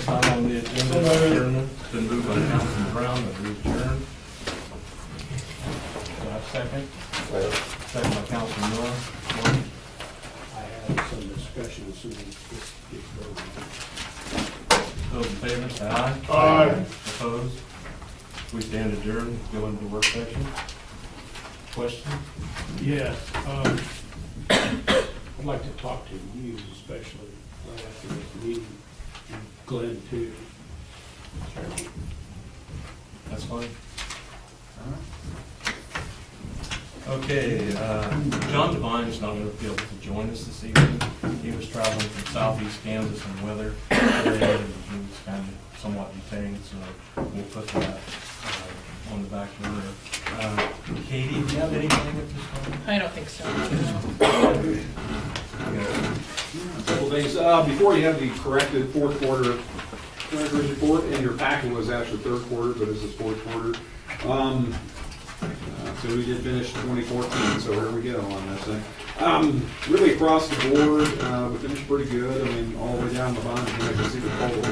Next item on the agenda is adjournment. Been moved by Councilman Brown that we adjourn. Do I have a second? Second by Councilman Miller. Morning. I had some discussion as soon as this gets going. Those in favor, say aye. Aye. Opposed? We stand adjourned. Go into work session. Question? Yes, I'd like to talk to you especially right after this meeting, and Glenn too. That's fine. Okay, John Devine's not going to be able to join us this evening. He was traveling from southeast Kansas in weather today, and he was kind of somewhat detained, so we'll put that on the back burner. Katie, do you have anything at this time? I don't think so. Couple things. Before you have the corrected fourth quarter treasurer's report, and your packet was actually third quarter, but this is fourth quarter. So we did finish 2014, so here we go on this thing. Really across the board, we finished pretty good. I mean, all the way down the bottom, you can see the totals.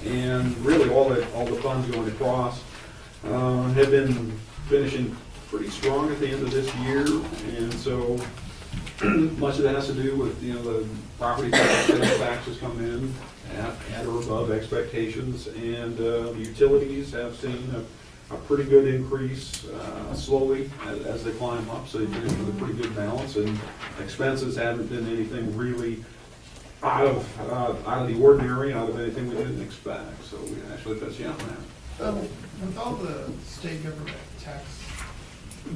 And really all the funds going across have been finishing pretty strong at the end of this year. And so much of that has to do with, the property tax, sales taxes come in at or above expectations, and the utilities have seen a pretty good increase slowly as they climb up, so they finish with a pretty good balance, and expenses haven't been anything really out of the ordinary, out of anything we didn't expect, so we actually fetched you out now. With all the state government tax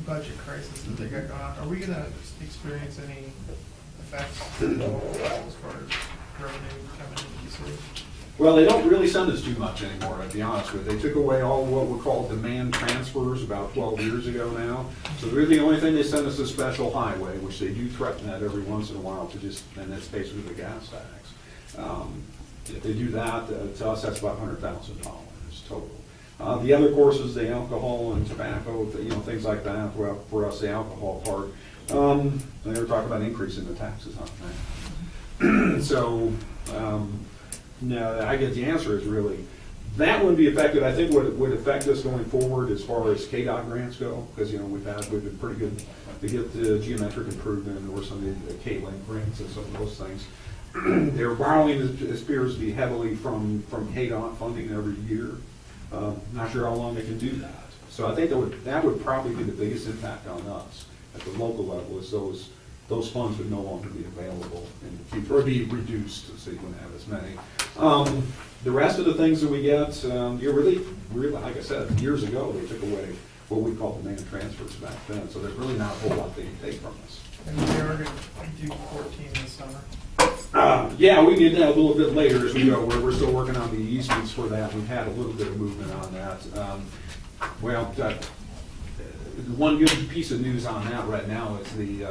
budget crisis that they got going on, are we gonna experience any effects as far as revenue coming into the city? Well, they don't really send us too much anymore, to be honest with you. They took away all what were called demand transfers about 12 years ago now. So really the only thing they send us is special highway, which they do threaten that every once in a while to just, and that's basically the gas tax. If they do that, to us, that's about $100,000 total. The other courses, the alcohol and tobacco, things like that, well, for us, the alcohol part, they were talking about increasing the taxes on that. So, no, I guess the answer is really, that wouldn't be affected. I think what would affect us going forward as far as KDOT grants go, because, we've been pretty good to get the geometric improvement or some of the K-Link grants and some of those things. They're borrowing, it appears to be heavily from KDOT funding every year. Not sure how long they can do that. So I think that would probably be the biggest impact on us at the local level, is those funds would no longer be available in the future, or be reduced, so you wouldn't have as many. The rest of the things that we get, you're really, like I said, years ago, they took away what we call demand transfers back then, so there's really not a whole lot they can take from us. And they are gonna do 14 this summer. Yeah, we did that a little bit later as we go. We're still working on the easements for that. We've had a little bit of movement on that. One good piece of news on that right now is the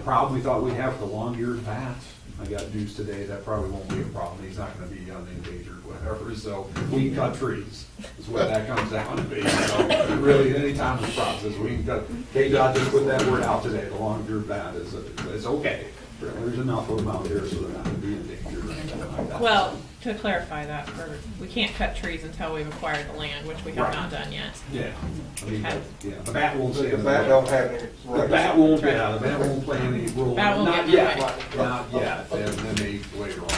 problem we thought we'd have with the long-eared bat. I got news today that probably won't be a problem. He's not going to be endangered, whatever. So we can cut trees. Is what that comes down to be. So really, any time this process, we can cut. KDOT just put that word out today. The long-eared bat is okay. There's enough of them out there so they're not going to be endangered or anything like that. Well, to clarify that, we can't cut trees until we've acquired the land, which we have Right. not done yet. Yeah, I mean, the bat won't stay. The bat don't have any. The bat won't, yeah, the bat won't play any role. Bat won't Not get yet, in the way. not yet, and then maybe later on,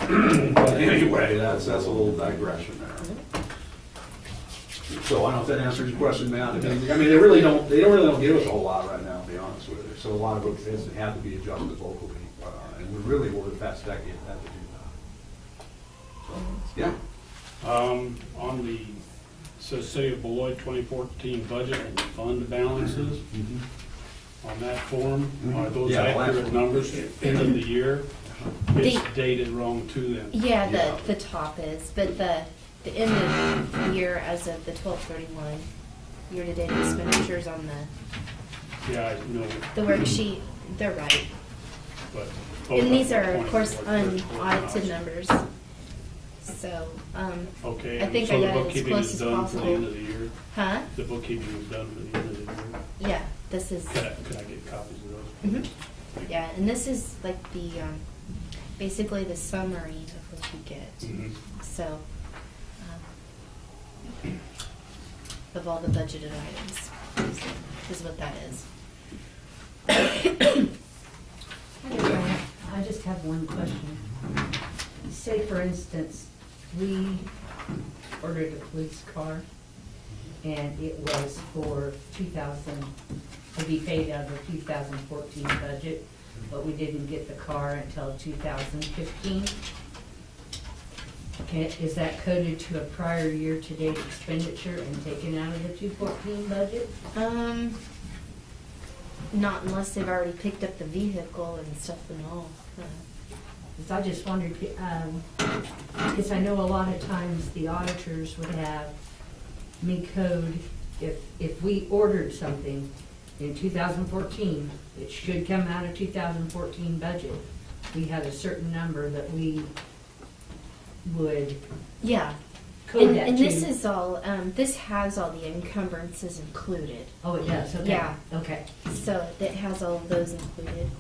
who knows. But anyway, that's a little digression there. So I don't know if that answers your question, Matt. I mean, they really don't give us a whole lot right now, to be honest with you. So a lot of it has had to be adjusted locally, and we really, over the past decade, had to do that. So, yeah. On the, says City of Beloit 2014 budget and fund balances, on that form, are those Yeah, last accurate one. numbers end of the year? It's The- dated wrong too then. Yeah, Yeah. the top is, but the end of the year as of the 12/31, year-to-date expenditures on Yeah, I know, the worksheet, they're right. but. And these are, of course, First quarter unaudited amounts. numbers. So, Okay, I and think so I the got it as bookkeeping close is as done for the end of possible. the year? Huh? The bookkeeping is done for the end of the year? Yeah, this is, Could I get copies of those? yeah, and this is like basically the summary of what you get. So, of all the budgeted items, is what that is. I just have one question. Say, for instance, we ordered a police car, and it was for 2000, to be paid out of the 2014 budget, but we didn't get the car until 2015. Is that coded to a prior year-to-date expenditure and taken out of the 2014 budget? Not unless they've already picked up the vehicle and stuff and all. Because I just wondered, because I know a lot of times the auditors would have me code, if we ordered something in 2014, it should come out of 2014 budget. We had a certain number that we would Yeah. code that to. And this is all, this has all the encumbrances included. Oh, it does, okay. Yeah. Okay. So it has all of those included.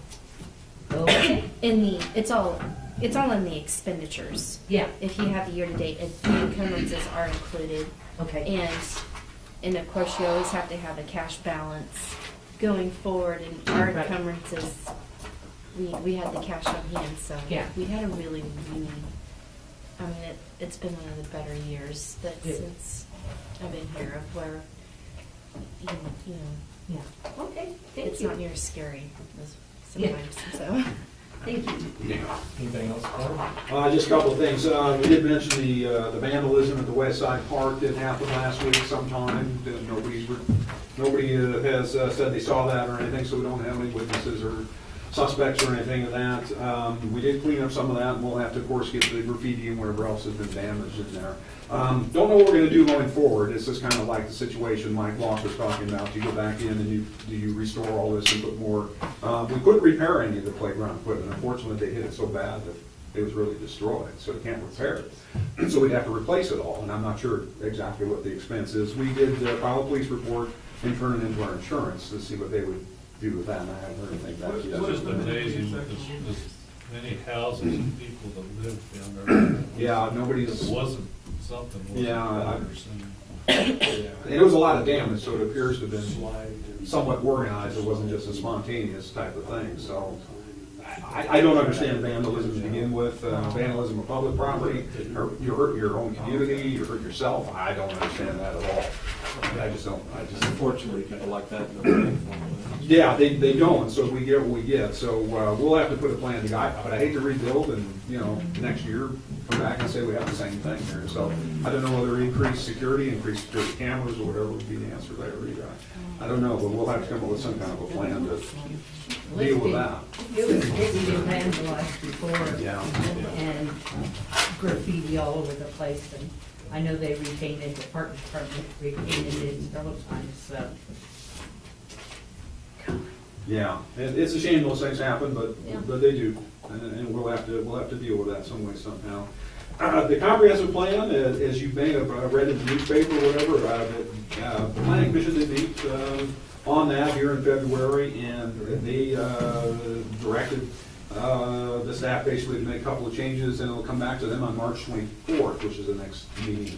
Okay. It's all in the expenditures. Yeah, If you have the year-to-date, the encumbrances are included. okay. And of course, you always have to have a cash balance going forward, and our Right. encumbrances, we had the cash on hand, so. Yeah. We had a really, I mean, it's been one of the better years that Good. since I've been here, of where, you know, Yeah, okay, thank it's you. not near as scary as Yeah. sometimes, so. Thank you. Anything else, Paul? Just a couple of things. We did mention the vandalism at the West Side Park did happen last week sometime. Nobody has said they saw that or anything, so we don't have any witnesses or suspects or anything of that. We did clean up some of that, and we'll have to, of course, get the graffiti and whatever else has been damaged in there. Don't know what we're gonna do going forward. This is kind of like the situation Mike Walsh was talking about. You go back in and you restore all this and put more. We couldn't repair any of the playground equipment. Unfortunately, they hit it so bad that it was really destroyed, so they can't repair it. So we'd have to replace it all, and I'm not sure exactly what the expense is. We did file a police report and turn it into our insurance to see what they would do with that, and I haven't heard anything back yet. It's just amazing that there's many houses and people that live down there. Yeah, If nobody's, it wasn't something, wasn't Yeah, I- better seen. and it was a lot of damage, so it appears to have been somewhat organized. It wasn't just a spontaneous type of thing, so. I don't understand vandalism to begin with, vandalism of public property, or you hurt your own community, you hurt yourself. I don't understand that at all. I just don't, Unfortunately, people like that don't think for them. Yeah, they don't, so we get what we get, so we'll have to put a plan together, but I hate to rebuild and, next year, come back and say we have the same thing here, so I don't know whether increase security cameras, or whatever would be the answer there either. I don't know, but we'll have to come up with some kind of a plan to deal with that. It was vandalized before. Yeah. And graffiti all over the place, and I know they repainted, the park department repainted it several times, so. Yeah, it's a shame those things happen, Yeah. but they do, and we'll have to deal with that some way somehow. The comprehensive plan, as you may have read in the newspaper or whatever, the planning commission did meet on that here in February, and they directed the staff basically to make a couple of changes, and it'll come back to them on March 24th, which is the next meeting.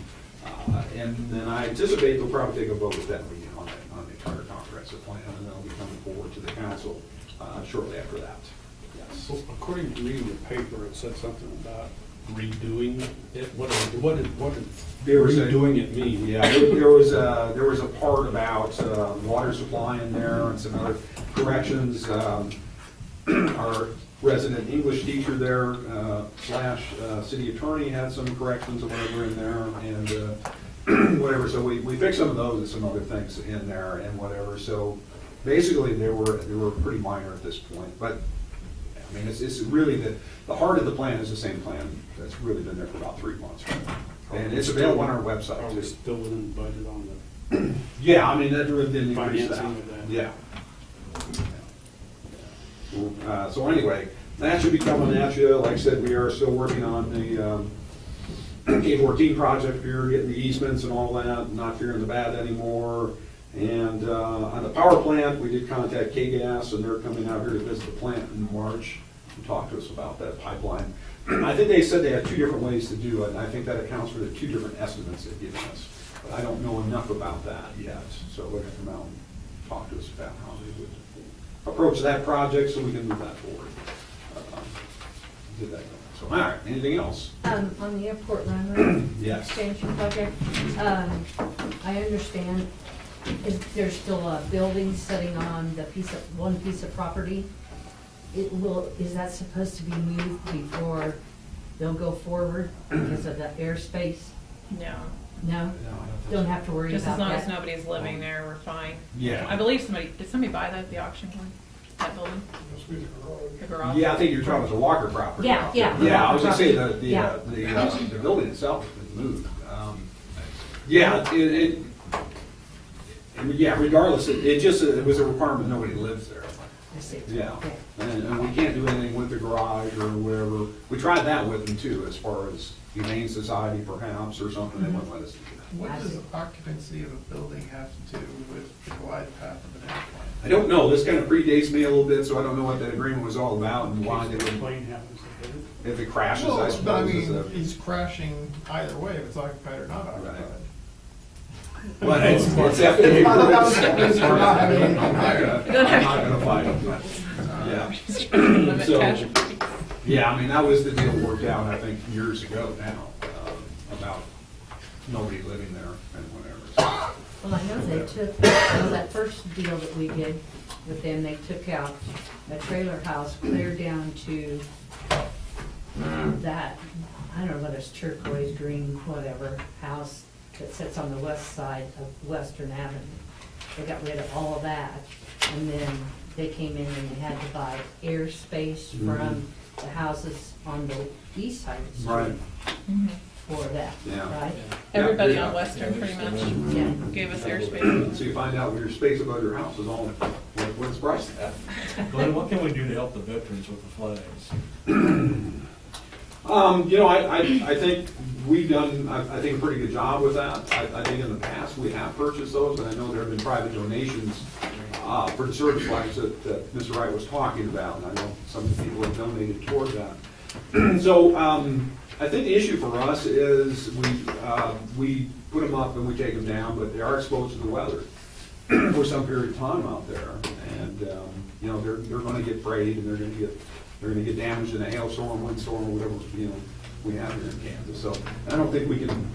And then I anticipate they'll probably take a vote at that meeting on the entire comprehensive plan, and then it'll be coming forward to the council shortly after that. Yes. So according to reading the paper, it said something about redoing it. What did They were saying- redoing it mean? Yeah, there was a part about water supply in there and some other corrections. Our resident English teacher there, / city attorney had some corrections or whatever in there, and whatever, so we fixed some of those and some other things in there and whatever, so basically they were pretty minor at this point, but I mean, it's really the heart of the plan is the same plan that's really been there for about 3 months right now. And it's available on our website Are we too. still within the budget on the Yeah, I mean, that really didn't increase that. financing of that? Yeah. So anyway, that should be coming at you. Like I said, we are still working on the K-14 project here, getting the easements and all that, not fearing the bad anymore. And on the power plant, we did contact K-Gas, and they're coming out here to visit the plant in March. to talk to us about that pipeline. I think they said they had two different ways to do it, and I think that accounts for the two different estimates they've given us. But I don't know enough about that yet, so they're gonna come out and talk to us about how they would approach that project so we can move that forward. Get that going. So, all right, anything else? On the airport runway Yes. expansion project, I understand there's still a building sitting on one piece of property. Is that supposed to be moved before they'll go forward because of the airspace? No, No? Don't have to worry just as about long as that? nobody's living there, we're fine. Yeah. I believe did somebody buy that at the auction one? That building? The garage? Yeah, I think you're talking about the Walker property. Yeah, yeah. Yeah, I was gonna say Yeah. the building itself has been moved. Yeah, yeah, regardless, it was a requirement, nobody lives there. I see. Yeah, Okay. and we can't do anything with the garage or whatever. We tried that with them too, as far as Humane Society perhaps, or something, they wouldn't let us do that. What does occupancy of a building have to do with the glide path of an airplane? I don't know, this kind of predates me a little bit, so I don't know what that agreement was all about and why they The would, plane happens to hit it. if it crashes, I Well, but I suppose. is mean, a- he's crashing either way, if it's occupied or not occupied. But it's definitely. I thought that was evidence for not having anything I'm not there. gonna- I'm not gonna fight them, but, yeah. Limit So- casualties. Yeah, I mean, that was the deal worked out, I think, years ago now, about nobody living there and whatever. So, Well, I know they took, that first deal that we did with them, they took out a trailer house clear down to that, I don't know whether it's turquoise, green, whatever, house that sits on the west side of Western Avenue. They got rid of all of that, and then they came in and they had to buy airspace from the houses on the east side of the Right, street for that, Yeah. right? Everybody Yeah. on Western pretty much Yeah. gave us airspace. So you find out where your space above your house is all, what it's priced at. Glenn, what can we do to help the veterans with the flags? You know, I think we've done, I think, a pretty good job with that. I think in the past, we have purchased those, and I know there have been private donations for the service flags that Mr. Wright was talking about, and I know some people have donated toward that. So, I think the issue for us is we put them up and we take them down, but they are exposed to the weather for some period of time out there. And, you know, they're gonna get frayed and they're gonna get damaged in a hailstorm, windstorm, or whatever, you know, we have here in Kansas. So I don't think we can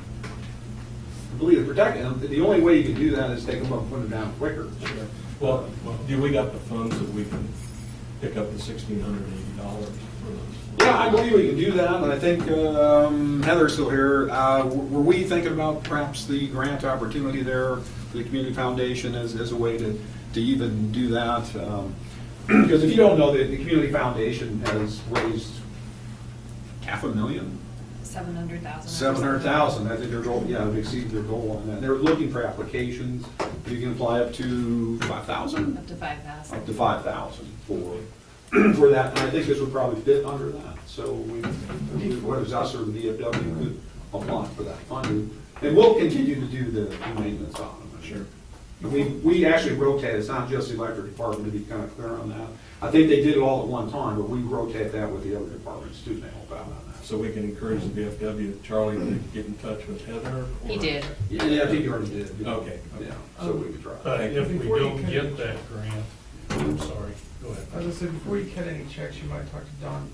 completely protect them. The only way you can do that is take them up and put them down quicker. Well, do we got the funds that we can pick up the $1,680 for those? Yeah, I believe we can do that, and I think Heather's still here. Were we thinking about perhaps the grant opportunity there for the community foundation as a way to even do that? Because if you don't know, the community foundation has raised $500,000. 700,000. 700,000, I think their goal, yeah, they exceeded their goal on that. They're looking for applications. You can apply up to 5,000? Up to 5,000. Up to 5,000 for that, and I think this would probably fit under that. So whether it's us or the VFW could apply for that funding. And we'll continue to do the maintenance on them, I'm sure. We actually rotate, it's not just the electric department, to be kind of clear on that. I think they did it all at one time, but we rotate that with the other departments too, to help out on that. So we can encourage the VFW, Charlie, to get in touch with Heather? or- He did. Yeah, I think you already did. Okay. Yeah, so we could try. But if we Before you don't cut get it- that grant, I'm sorry, go ahead. I was gonna say, before you cut any checks, you might talk to John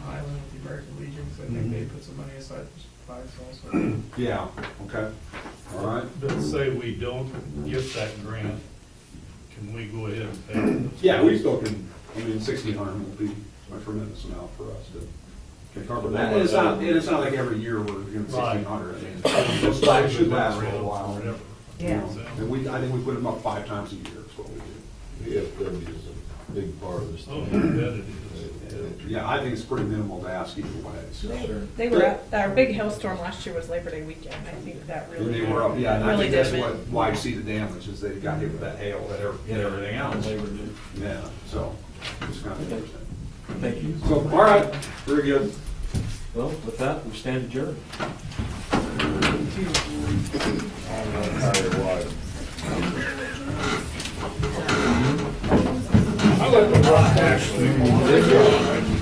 Highland with the American Legion, because I think they put some money aside for flags also. Yeah, okay, all right. But say we don't get that grant, can we go ahead and pay it? Yeah, we still can, I mean, 1,600 would be a tremendous amount for us to cover that. And it's not like every year we're doing 1,600. I mean, those flags should last for a while. Forever. You Yeah. know, and I think we put them up 5 times a year, is what we do. VFW is a big part of this Oh, I thing. bet it is. Yeah, I think it's pretty minimal to ask either way, so. They were, our big hailstorm last year was Labor Day weekend. I think that And really. they were up, yeah, and I Really think that's did. why you see the damage, is they got hit with that hail that hit everything else. Labor Day. Yeah, so, it's kind of interesting. Thank you. So, all right, very good. Well, with that, we stand adjourned. I let the rock actually.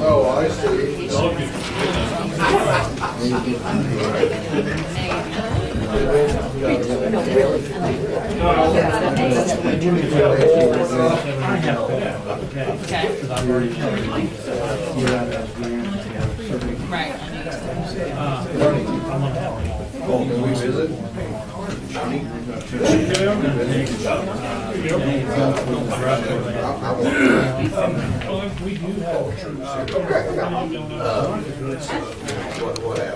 Oh, I see. Right. Can we visit? We do have. What happened?